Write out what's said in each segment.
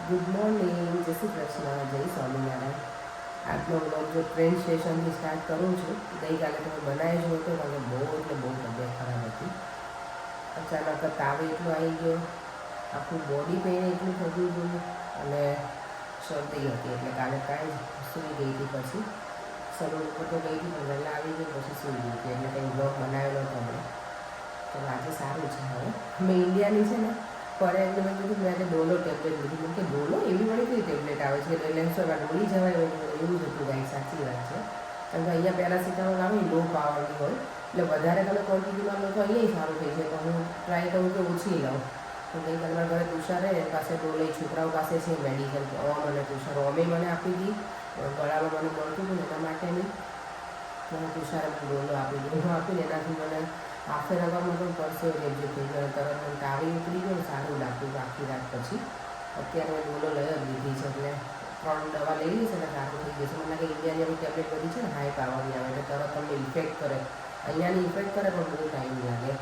Good morning, જય શ્રી કૃષ્ણ, જય સ્વામિનારાયણ. આજનો વ્લોગ જો ટ્રેન સ્ટેશનથી સ્ટાર્ટ કરું છું. ગઈકાલે તમે બનાવી જ હતો કારણ કે બહુ તબિયત ખરાબ હતી. અચાનક તાવ એટલો આવી ગયો, આખું બોડી પેઇન એટલું થતું હતું અને શરદી હતી એટલે કાલે કાંઈ સૂઈ ગઈ હતી. પછી સલૂન ઉપર તો ગઈ હતી પણ વહેલા આવી ગઈ પછી સૂઈ ગઈ હતી એટલે કંઈ બ્લોગ બનાવેલો હતો હમણાં. તો આજે સારું છે. હવે મેં ઇન્ડિયાની છે ને ફરે એટલે મેં કીધું મેં આજે ડોલો ટેબ્લેટ લીધી. મેં કે ડોલો એવી વળી કઈ ટેબ્લેટ આવે છે રિલાયન્સમાં ઉડી જવાય એવું જ હતું. કાંઈ સાચી વાત છે કારણ કે અહીંયા પેરાસિટામોલ આવે લો પાવરની હોય એટલે વધારે તમે ક્વોન્ટિટીમાં લો તો અહીંયા સારું થઈ જાય. પણ હું ટ્રાય કરું કે ઓછી લઉં. તો કંઈ તમારા ઘરે તુષાર રહે એની પાસે ડોલે છોકરાઓ પાસે છે મેડિકલ ઓમ અને તુષાર ઓમે મને આપી હતી. ગળામાં મને મળતું હતું એના માટેની મને તુષારે મને ડોલો આપી દીધી. હું આપીને એનાથી મને આફે રવામાં પણ પડશે રેજો થઈ ગયો તરત મને તાવી ઉતરી ગયો સારું લાગતું આખી રાત. પછી અત્યારે મેં ડોલો લઈ જ લીધી છે એટલે 3 દવા લઈ લઈશ અને સારું થઈ જશે. મને લાગે ઇન્ડિયાની એવી ટેબ્લેટ બધી છે ને હાઈ પાવરની આવે એટલે તરત તમને ઇફેક્ટ કરે. અહીંયાની ઇફેક્ટ કરે પણ બહુ ટાઈમ લાગે.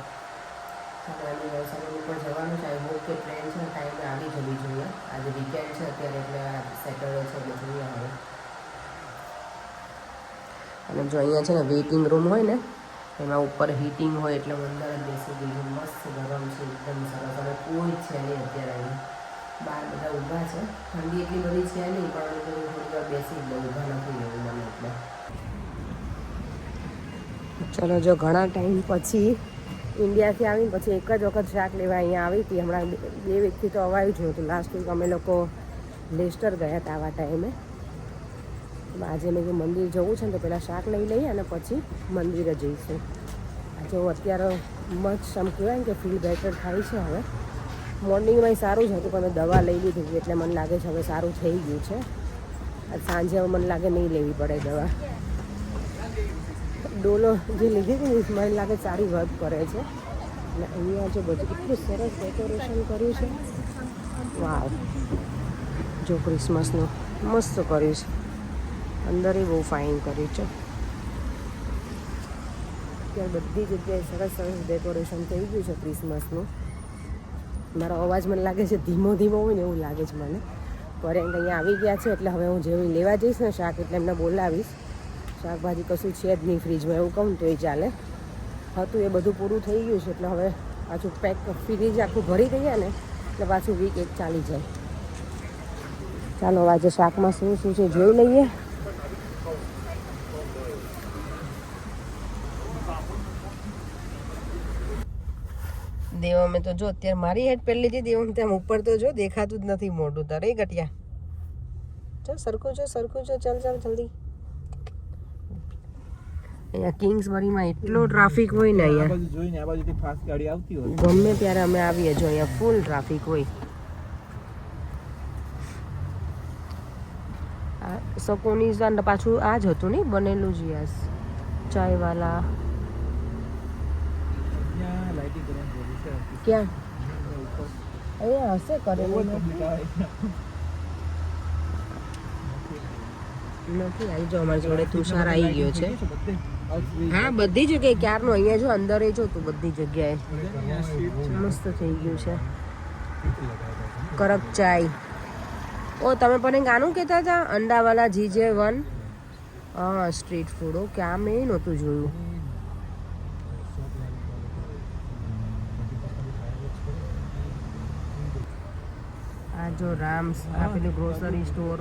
સવારની સલૂન ઉપર જવાનું છે. આઈ હોપ કે ટ્રેન છે ટાઈમે આવી જવી જોઈએ. આજે વીકેન્ડ છે અત્યારે એટલે સેટરડે છે એટલે જોઈએ હવે. અને જો અહીંયા છે ને વેઇટિંગ રૂમ હોય ને એમાં ઉપર હીટિંગ હોય એટલે અંદર જ બેસી ગયું. મસ્ત ગરમ છે એકદમ સરસ. અને કોઈ જ છે નહીં અત્યારે અહીં બહાર બધા ઊભા છે. ઠંડી એટલી બધી છે નહીં પણ અમે થોડી વાર બેસી જ ઊભા નથી એવું મને એટલે. ચલો જો ઘણા ટાઈમ પછી ઇન્ડિયાથી આવીને પછી એક જ વખત શાક લેવા અહીંયા આવી હતી. હમણાં 2 વીકથી તો અવાયું જ નહોતું. લાસ્ટ વીક અમે લોકો લેસ્ટર ગયા હતા આવા ટાઈમે. આજે મેં મંદિર જવું છે ને તો પહેલાં શાક લઈ લઈએ અને પછી મંદિરે જઈશું. આજે હું અત્યારે મચ આમ કહેવાય ને કે ફીલ બેટર થાય છે. હવે મોર્નિંગમાં સારું જ હતું પણ મેં દવા લઈ લીધી એટલે મને લાગે છે હવે સારું થઈ ગયું છે. સાંજે હવે મને લાગે નહીં લેવી પડે દવા. ડોલો જે લીધી હતી મને લાગે સારી વર્ક કરે છે. અને અહીંયા જો બધું એટલું સરસ ડેકોરેશન કર્યું છે. વાવ, જો ક્રિસમસનું મસ્ત કર્યું છે. અંદર બહુ ફાઇન કર્યું છે. ત્યારે બધી જગ્યાએ સરસ ડેકોરેશન થઈ ગયું છે ક્રિસમસનું. મારો અવાજ મને લાગે છે ધીમો હોય ને એવું લાગે છે મને. પર અહીંયા આવી ગયા છે એટલે હવે હું જેવું લેવા જઈશ ને શાક એટલે એમને બોલાવીશ. શાકભાજી કશું છે જ નહીં ફ્રીજમાં એવું કહું તો એ ચાલે. હતું એ બધું પૂરું થઈ ગયું છે એટલે હવે પાછું પેક ફ્રીજ આખું ભરી ગયા ને એટલે પાછું વીક એક ચાલી જાય. ચાલો આજે શાકમાં શું છે જોઈ લઈએ. દેવા મેં તો જો અત્યારે મારી હેડ પહેરી લીધી. દેવા ત્યાં ઉપર તો જો દેખાતું જ નથી મોઢું તારે ઘટ્યા. ચાલ સરખું જો ચાલ જલ્દી. અહીંયા કિંગ્સબરીમાં એટલો ટ્રાફિક હોય ને અહીંયા ગમે ત્યારે અમે આવીએ જો અહીંયા ફૂલ ટ્રાફિક હોય. સકોનીઝ પાછું આ જ હતું નહીં બનેલું જ યસ ચાયવાલા. ક્યાં અહીંયા હશે કરેલું નથી. આવી જો અમારી જોડે તુષાર આવી ગયો છે. હા બધી જગ્યાએ ક્યારનો અહીંયા જો અંદર જો તું બધી જગ્યાએ મસ્ત થઈ ગયું છે. કરક ચાય. ઓ તમે પણ એક આનું કહેતા હતા અંડાવાલા GJ1. હા સ્ટ્રીટ ફૂડ. ઓકે આ મેં નહોતું જોયું. આ જો રામ્સ આ પેલું ગ્રોસરી સ્ટોર.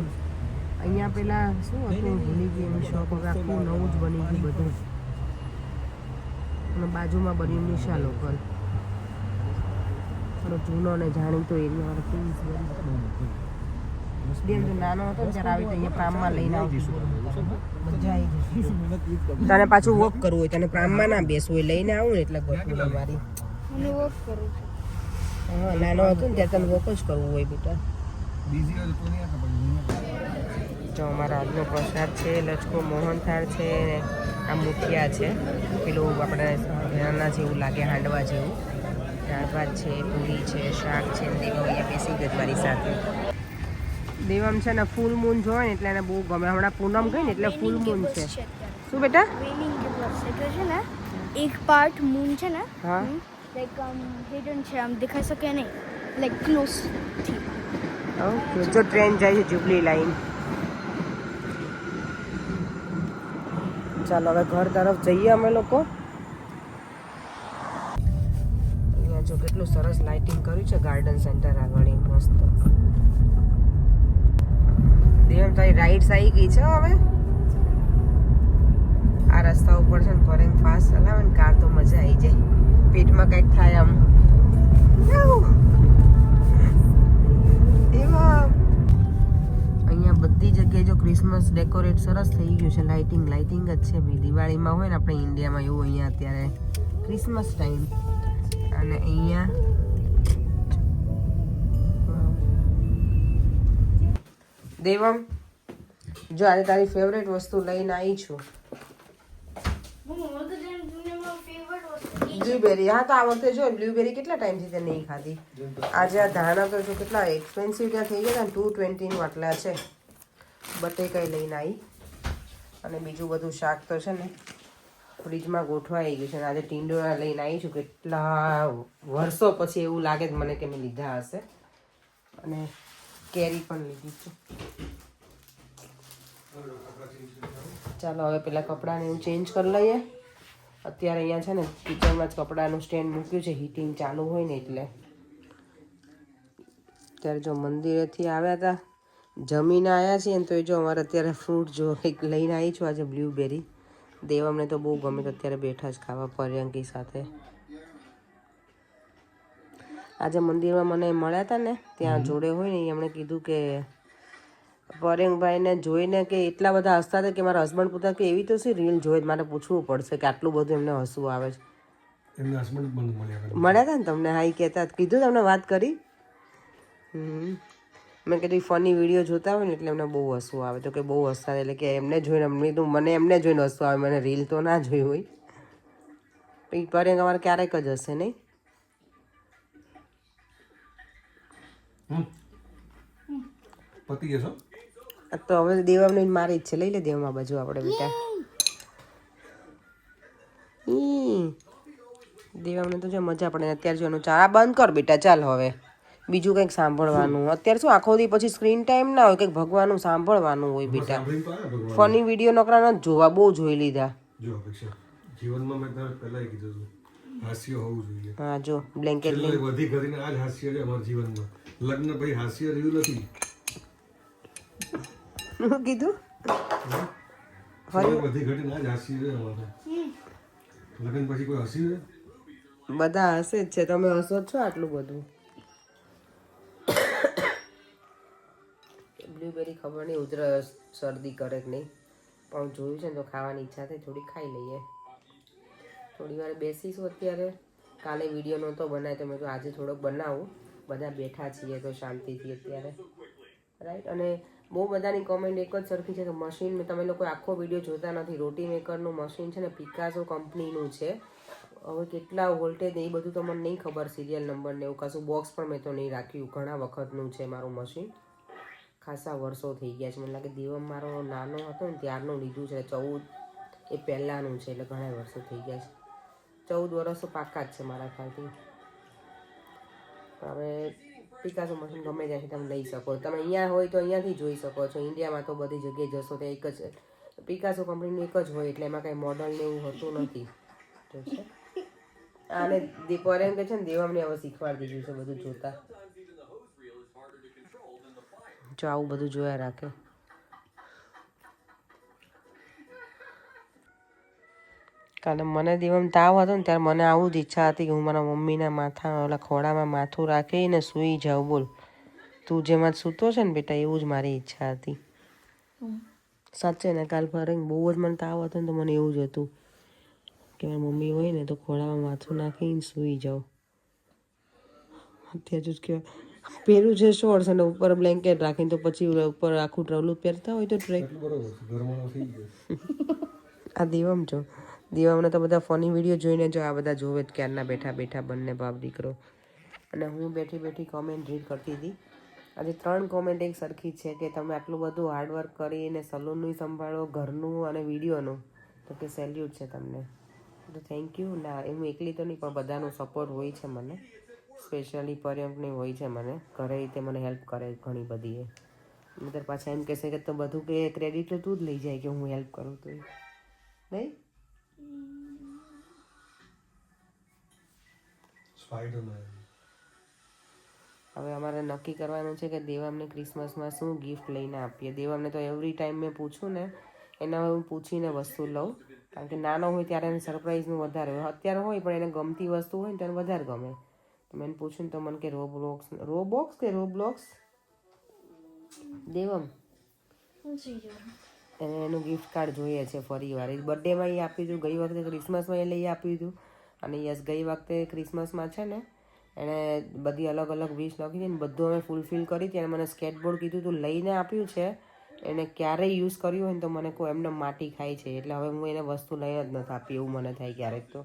અહીંયા પેલા શું હતું ભૂલી ગઈ એની શોપ. હવે આખું નવું જ બની ગયું બધું. અને બાજુમાં બન્યું નિશા લોકલ. થોડો જૂનો અને જાણીતો એરિયા. નાનો હતો ને ત્યારે આવી અહીંયા પ્રામમાં લઈને આવતી મજા આવી ગઈ. તને પાછું વોક કરવું હોય તને પ્રામમાં ના બેસવું હોય લઈને આવું ને એટલે ગોઠવું મારી. હા નાનો હતો ને ત્યારે તને વોક જ કરવું હોય બેટા. જો અમારા આજનો પ્રસાદ છે લચકો મોહનથાળ છે. આ મુઠિયા છે પેલું આપણે ઘેરના જેવું લાગે હાંડવા જેવું. દાળ ભાત છે પૂરી છે શાક છે. દેવા અહીંયા બેસી ગઈ મારી સાથે. દેવમ છે ને ફૂલ મૂન જોવે ને એટલે એને બહુ ગમે. હમણાં પૂનમ ગઈ ને એટલે ફૂલ મૂન છે. શું બેટા છે ને એક પાર્ટ મૂન છે ને હા લાઈક હિડન છે આમ દેખાઈ શકે નહીં લાઈક ક્લોઝ થી ઓકે, જો ટ્રેન જાય છે જુબલી લાઈન. ચાલો હવે ઘર તરફ જઈએ અમે લોકો. અહીંયા જો કેટલું સરસ લાઇટિંગ કર્યું છે ગાર્ડન સેન્ટર આગળ, મસ્ત. દેવમ તારી રાઈડ્સ આવી ગઈ છે હવે. આ રસ્તા ઉપર છે ને ફોરેન ફાસ્ટ ચલાવે ને કાર તો મજા આવી જાય. પેટમાં કંઈક થાય આમ. એમાં અહીંયા બધી જગ્યાએ જો ક્રિસમસ ડેકોરેટ સરસ થઈ ગયું છે. લાઇટિંગ જ છે ભાઈ. દિવાળીમાં હોય ને આપણે ઇન્ડિયામાં એવું અહીંયા અત્યારે ક્રિસમસ ટાઈમ. અને અહીંયા દેવમ જો આજે તારી ફેવરેટ વસ્તુ લઈને આવી છું. બ્લુબેરી. હા તો આ વખતે જો બ્લુબેરી કેટલા ટાઈમથી તે નહીં ખાધી. આજે આ ધાણા તો જો કેટલા એક્સપેન્સિવ ત્યાં થઈ ગયા ને, 220 આટલા છે. બટેકાઈ લઈને આવી. અને બીજું બધું શાક તો છે ને ફ્રીજમાં ગોઠવાઈ ગયું છે. અને આજે ટીંડોળા લઈને આવી છું. કેટલા વર્ષો પછી એવું લાગે છે મને કે મેં લીધા હશે. અને કેરી પણ લીધી છે. ચાલો હવે પેલા કપડાને એવું ચેન્જ કરી લઈએ. અત્યારે અહીંયા છે ને કિચનમાં જ કપડાનું સ્ટેન્ડ મૂક્યું છે. હીટિંગ ચાલુ હોય ને એટલે. અત્યારે જો મંદિરેથી આવ્યા હતા, જમીને આવ્યા છીએ ને તો એ જો અમારે અત્યારે ફ્રૂટ જો એક લઈને આવી છું આજે બ્લ્યુબેરી. દેવમને તો બહુ ગમે તો અત્યારે બેઠા જ ખાવા પર્યંકી સાથે. આજે મંદિરમાં મને મળ્યા હતા ને ત્યાં જોડે હોય ને એમણે કીધું કે પર્યંકભાઈને જોઈને કે એટલા બધા હસતા હતા કે મારા હસબન્ડ પૂછતા કે એવી તો શી રીલ જોઈ, મારે પૂછવું પડશે કે આટલું બધું એમને હસવું આવે છે. એમના હસબન્ડ પણ મળ્યા હતા ને તમને? હા, એ કહેતા કીધું તમને વાત કરી. મેં કીધું ફની વિડીયો જોતા હોય ને એટલે એમને બહુ હસવું આવે. તો કે બહુ હસતા એટલે કે એમને જોઈને મને એમને જોઈને હસવું આવે, મને રીલ તો ના જોઈ હોય. પછી પર્યંક અમારે ક્યારેક જ હશે નહીં. પતિ જશો તો હવે દેવામને મારી જ છે. લઈ લે દેવમાં બાજુ આપણે બેટા. દેવામને તો જો મજા પડે. અત્યારે જો એનું ચા બંધ કર બેટા. ચાલ હવે બીજું કંઈક સાંભળવાનું. અત્યારે શું આખો દી પછી સ્ક્રીન ટાઈમ ના હોય, કંઈક ભગવાનનું સાંભળવાનું હોય બેટા. ફની વિડીયો નકરા ન જોવા, બહુ જોઈ લીધા. જો અપેક્ષા જીવનમાં મેં તને પહેલા કીધું હતું હાસ્ય હોવું જોઈએ. હા જો બ્લેન્કેટ છેલ્લે વધી કરીને આ જ હાસ્ય છે અમારા જીવનમાં. લગ્ન પછી હાસ્ય રહ્યું નથી. શું કીધું? વધી ઘટીને આ જ હાસ્ય છે અમારે. લગ્ન પછી કોઈ હસ્યું છે? બધા હસે જ છે. તમે હસો જ છો આટલું બધું. બ્લ્યુબેરી ખબર નહીં ઉધરસ શરદી કરે કે નહીં, પણ જોયું છે ને તો ખાવાની ઈચ્છા થઈ. થોડી ખાઈ લઈએ. થોડી વાર બેસીશું. અત્યારે કાલે વિડીયો નહોતો બનાવ્યો તો મેં તો આજે થોડોક બનાવું. બધા બેઠા છીએ તો શાંતિથી અત્યારે, રાઈટ. અને બહુ બધાની કોમેન્ટ એક જ સરખી છે કે મશીન તમે લોકો આખો વિડીયો જોતા નથી. રોટી મેકરનું મશીન છે ને પિકાસો કંપનીનું છે. હવે કેટલા વોલ્ટેજ એ બધું તો મને નહીં ખબર, સિરિયલ નંબર ને એવું કશું. બોક્સ પણ મેં તો નહીં રાખ્યું. ઘણા વખતનું છે મારું મશીન. ખાસા વર્ષો થઈ ગયા છે. મને લાગે દેવમ મારો નાનો હતો ને ત્યારનું લીધું છે. 14 એ પહેલાંનું છે એટલે ઘણા વર્ષો થઈ ગયા છે. 14 વર્ષ તો પાક્કા જ છે મારા ખ્યાલથી. હવે પિકાસો મશીન ગમે ત્યાંથી તમે લઈ શકો. તમે અહીંયા હોય તો અહીંયાથી જોઈ શકો છો. ઇન્ડિયામાં તો બધી જગ્યાએ જશો તો એક જ પિકાસો કંપનીનું એક જ હોય એટલે એમાં કંઈ મોડલ ને એવું હોતું નથી. આને પર્યંક છે ને દેવામને હવે શીખવાડી દીધું છે બધું જોતા. જો આવું બધું જોયા રાખે. કારણ મને દેવમ તાવ હતો ને ત્યારે મને આવું જ ઈચ્છા હતી કે હું મારા મમ્મીના માથા ઓલા ખોડામાં માથું રાખીને સૂઈ જાઉં. બોલ તું જેમાં સૂતો છે ને બેટા એવું જ મારી ઈચ્છા હતી. સાચે ને કાલ ફરી બહુ જ મને તાવ હતો ને તો મને એવું જ હતું કે મારી મમ્મી હોય ને તો ખોડામાં માથું નાખીને સૂઈ જાઉં. અત્યારે જ કહેવાય પહેરું છે શોર્ટ્સ અને ઉપર બ્લેન્કેટ રાખીને તો પછી ઉપર આખું ટ્રવલું પહેરતા હોય તો ટ્રેક. આ દેવમ જો દેવામને તો બધા ફની વિડીયો જોઈને જો આ બધા જોવે જ ક્યારના બેઠા બેઠા બંને બાપ દીકરો. અને હું બેઠી બેઠી કોમેન્ટ રીડ કરતી હતી. આજે 3 કોમેન્ટ એક સરખી છે કે તમે આટલું બધું હાર્ડવર્ક કરીને સલૂનનું સંભાળો, ઘરનું અને વિડીયોનું, તો કે સેલ્યુટ છે તમને. તો થેન્ક યુ. ના હું એકલી તો નહીં પણ બધાનો સપોર્ટ હોય છે મને. સ્પેશિયલી પર્યંકની હોય છે મને ઘરે તે મને હેલ્પ કરે ઘણી બધી એ નહીંતર પાછા એમ કહેશે કે તો બધું કે ક્રેડિટ તો તું જ લઈ જાય કે હું હેલ્પ કરું તો નહીં સ્પાઈડરમેન. હવે અમારે નક્કી કરવાનું છે કે દેવામને ક્રિસમસમાં શું ગિફ્ટ લઈને આપીએ દેવામને તો એવરી ટાઈમ મેં પૂછું ને એના હું પૂછીને વસ્તુ લઉં કારણ કે નાનો હોય ત્યારે એને સરપ્રાઈઝનું વધારે હોય અત્યારે હોય પણ એને ગમતી વસ્તુ હોય ને તો એને વધારે ગમે તો મેં પૂછ્યું ને તો મને કે રોબોક્સ કે રોબ્લોક્સ દેવમ એને એનું ગિફ્ટ કાર્ડ જોઈએ છે ફરી વાર બર્થડેમાં એ આપ્યું હતું ગઈ વખતે ક્રિસમસમાં એ લઈ આપ્યું હતું અને યસ ગઈ વખતે ક્રિસમસમાં છે ને એણે બધી અલગ અલગ વિશ લખી હતી ને બધું અમે ફૂલફિલ કરી હતી અને મને સ્કેટબોર્ડ કીધું તું લઈને આપ્યું છે એને ક્યારેય યુઝ કર્યું હોય ને તો મને કોઈ એમને માટી ખાય છે એટલે હવે હું એને વસ્તુ લઈ જ નથી આપી એવું મને થાય ક્યારેક તો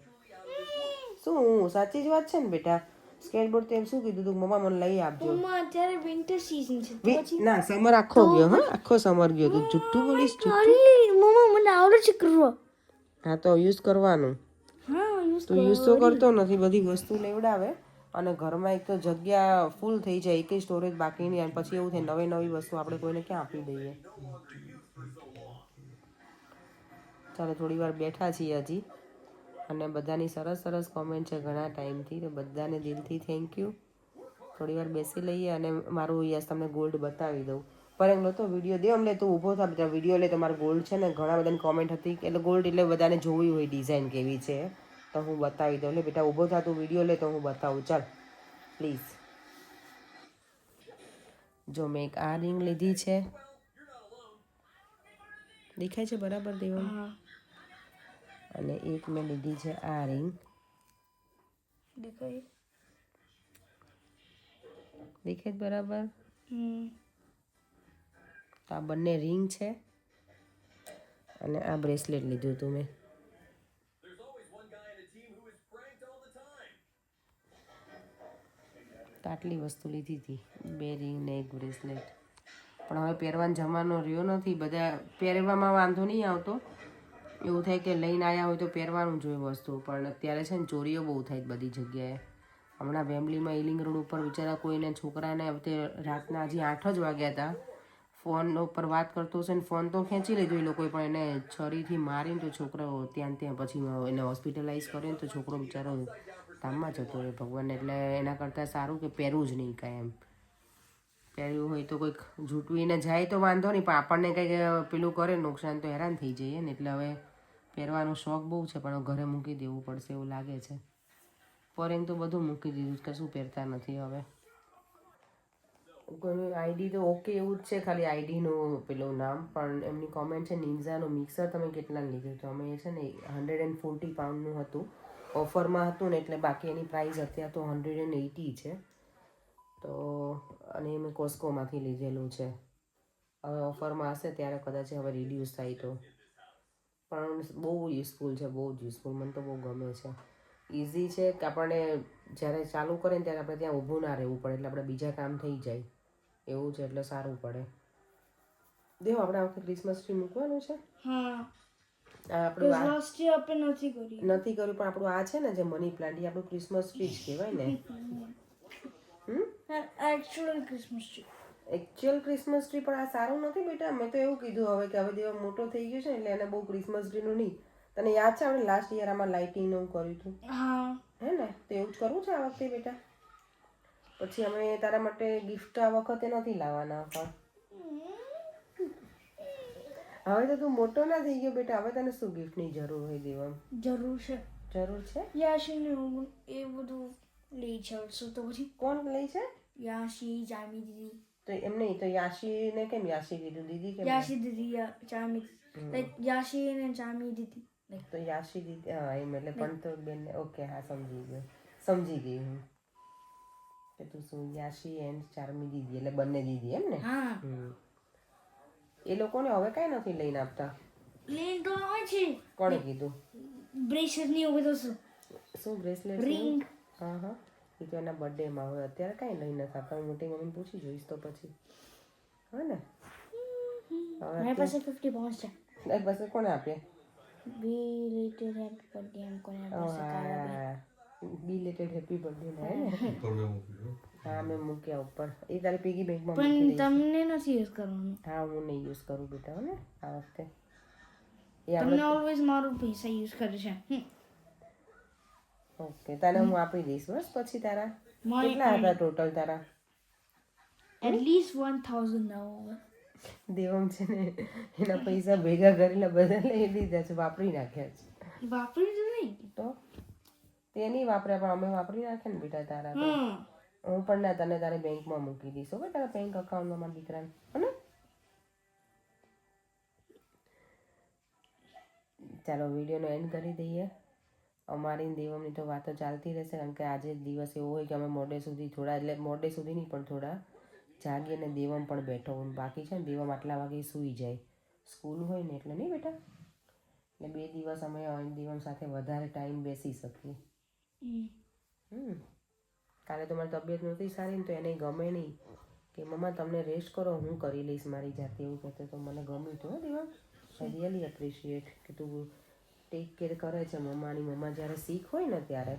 શું સાચી જ વાત છે ને બેટા સ્કેટબોર્ડ તો એમ શું કીધું તું મમ્મા મને લઈ આપજો અત્યારે વિન્ટર સીઝન છે ના સમર આખો ગયો હા આખો સમર ગયો તું જુઠ્ઠું બોલીશ મમ્મા મને આવડે છે કરવા હા તો યુઝ કરવાનું તું યુઝ તો કરતો નથી બધી વસ્તુ લેવડાવે અને ઘરમાં એક તો જગ્યા ફૂલ થઈ જાય એક સ્ટોરેજ બાકી નહીં અને પછી એવું થાય નવી નવી વસ્તુ આપણે કોઈને ક્યાં આપી દઈએ ચાલો થોડી વાર બેઠા છીએ હજી અને બધાની સરસ સરસ કોમેન્ટ છે ઘણા ટાઈમથી તો બધાને દિલથી થેન્ક યુ થોડી વાર બેસી લઈએ અને મારું યસ તમને ગોલ્ડ બતાવી દઉં પર એમ નહોતો વિડીયો દે અમને તું ઊભો થા બધા વિડીયો લે તમારો ગોલ્ડ છે ને ઘણા બધાની કોમેન્ટ હતી એટલે ગોલ્ડ એટલે બધાને જોવી હોય ડિઝાઇન કેવી છે તો હું બતાવી દઉં એટલે બેટા ઊભો થા તું વિડીયો લે તો હું બતાવું ચાલ પ્લીઝ જો મેં એક આ રિંગ લીધી છે દેખાય છે બરાબર દેવા અને એક મેં લીધી છે આ રિંગ દેખાય દેખાય બરાબર તો આ બંને રિંગ છે અને આ બ્રેસલેટ લીધું હતું મેં તો આટલી વસ્તુ લીધી હતી 2 રિંગ ને 1 બ્રેસલેટ પણ હવે પહેરવાનો જમાનો રહ્યો નથી બધા પહેરવામાં વાંધો નહીં આવતો એવું થાય કે લઈને આવ્યા હોય તો પહેરવાનું જોઈએ વસ્તુ પણ અત્યારે છે ને ચોરીઓ બહુ થાય બધી જગ્યાએ હમણાં વેમ્બલીમાં ઈલિંગ રોડ ઉપર બિચારા કોઈને છોકરાને તે રાતના હજી 8 જ વાગ્યા હતા ફોન ઉપર વાત કરતો હશે ને ફોન તો ખેંચી લીધો એ લોકોએ પણ એને છરીથી મારીને તો છોકરો ત્યાં પછી એને હોસ્પિટલાઇઝ કર્યો તો છોકરો બિચારો ધામમાં જતો રહે ભગવાન એટલે એના કરતાં સારું કે પહેરવું જ નહીં કાંઈ એમ પહેર્યું હોય તો કોઈક જૂટવીને જાય તો વાંધો નહીં પણ આપણને કંઈક પેલું કરે નુકસાન તો હેરાન થઈ જઈએ ને એટલે હવે પહેરવાનો શોખ બહુ છે પણ ઘરે મૂકી દેવું પડશે એવું લાગે છે ફોરેન તો બધું મૂકી દીધું કશું પહેરતા નથી હવે કોઈનું આઈડી તો ઓકે એવું જ છે ખાલી આઈડીનું પેલું નામ પણ એમની કોમેન્ટ છે નિન્ઝાનું મિક્સર તમે કેટલાનું લીધું તો અમે છે ને 140 પાઉન્ડનું હતું ઓફરમાં હતું ને એટલે બાકી એની પ્રાઇસ અત્યારે તો 180 છે તો અને મેં કોસ્કોમાંથી લીધેલું છે હવે ઓફરમાં હશે ત્યારે કદાચ હવે રિડ્યુસ થાય તો પણ બહુ યુઝફુલ છે બહુ જ યુઝફુલ મને તો બહુ ગમે છે ઇઝી છે કે આપણને જ્યારે ચાલુ કરે ને ત્યારે આપણે ત્યાં ઊભું ના રહેવું પડે એટલે આપણે બીજા કામ થઈ જાય એવું છે એટલે સારું પડે દેવ આપણે આ વખતે ક્રિસમસ ટ્રી મૂકવાનું છે હા આપણું લાસ્ટ યર આપણે નથી કર્યું પણ આપણું આ છે ને જે મની પ્લાન્ટ એ આપણું ક્રિસમસ ટ્રી જ કહેવાય ને actual Christmas tree actual Christmas tree પણ આ સારું નથી બેટા મેં તો એવું કીધું હવે કે હવે દેવા મોટો થઈ ગયો છે એટલે એને બહુ ક્રિસમસ ટ્રીનું નહીં તને યાદ છે આપણે લાસ્ટ યર આમાં લાઇટિંગનું કર્યું હતું હા હે ને તો એવું જ કરવું છે આ વખતે બેટા પછી અમે તારા માટે ગિફ્ટ આ વખતે નથી લાવવાના પણ હવે તો તું મોટો ના થઈ ગયો બેટા હવે તને શું ગિફ્ટની જરૂર હોય દેવા જરૂર છે યાશીને એ બધું લઈ છે તો પછી કોણ લઈ છે યાશી જામી દીદી તો એમ નહીં તો યાશીને કેમ યાશી કીધું દીદી કેમ યાશી દીદી જામી લાઈક યાશી ને જામી દીદી તો યાશી દીદી હા એમ એટલે પણ તો બેન ઓકે હા સમજી ગઈ હું કે તું શું યાશી એન્ડ ચાર્મી દીદી એટલે બંને દીદી એમ ને હા એ લોકોને હવે કાંઈ નથી લઈને આપતા લઈને તો આવે છે કોણે કીધું બ્રેસલેટ ની એવું બધું શું બ્રેસલેટ રિંગ હા એ તો એના બર્થડેમાં હોય અત્યારે કાંઈ લઈ નથી આપતા હું મોટી મમ્મીને પૂછી જોઈશ તો પછી હા ને મારી પાસે 50 પાઉન્ડ છે એક પાસે કોને આપીએ બી લેટર હેપી બર્થડે એમ કોને પાસે કાર્ડ આપે બિલેટેડ હેપી બર્થડે ના હે ને ઉપર મેં મૂકી દો. હા મેં મૂક્યા ઉપર એ તારી પીગી બેંકમાં પણ મૂકી દઈશ તમને નથી યુઝ કરવાનું. હા હું નહીં યુઝ કરું બેટા હો ને આ વખતે એ આપણે તમને ઓલવેઝ મારું પૈસા યુઝ કરે છે. ઓકે તને હું આપી દઈશ બસ પછી તારા મારી કેટલા હતા ટોટલ તારા એટલીસ્ટ 1000 now. દેવમ છે ને એના પૈસા ભેગા કરીને બધા લઈ લીધા છે વાપરી નાખ્યા છે વાપરી જ નહીં. તો તે નહીં વાપર્યા પણ અમે વાપરી નાખ્યા ને બેટા તારા તો હું પણ ના તને તારે બેંકમાં મૂકી દઈશ હવે તારા બેંક અકાઉન્ટમાં મારા દીકરાને હને ચાલો વિડીયોનો એન્ડ કરી દઈએ અમારી ને દેવમની તો વાતો ચાલતી રહેશે કારણ કે આજે દિવસ એવો હોય કે અમે મોડે સુધી થોડા એટલે મોડે સુધી નહીં પણ થોડા જાગીએ ને દેવમ પણ બેઠો હોય બાકી છે ને દેવમ આટલા વાગે સૂઈ જાય સ્કૂલ હોય ને એટલે નહીં બેટા એટલે 2 દિવસ અમે દેવમ સાથે વધારે ટાઈમ બેસી શકીએ કાલે તો મારી તબિયત નહોતી સારી ને તો એને ગમે નહીં કે મમ્મા તમને રેસ્ટ કરો હું કરી લઈશ મારી જાતે એવું કહેતો તો મને ગમ્યું હતું દેવમ આઈ રિયલી એપ્રિશિએટ કે તું ટેક કેર કરે છે મમ્માની મમ્મા જ્યારે શીખ હોય ને ત્યારે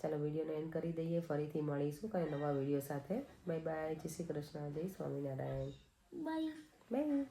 ચાલો વિડીયોને એન્ડ કરી દઈએ ફરીથી મળીશું કંઈ નવા વિડીયો સાથે બાય બાય જય શ્રી કૃષ્ણ જય સ્વામિનારાયણ બાય. બાય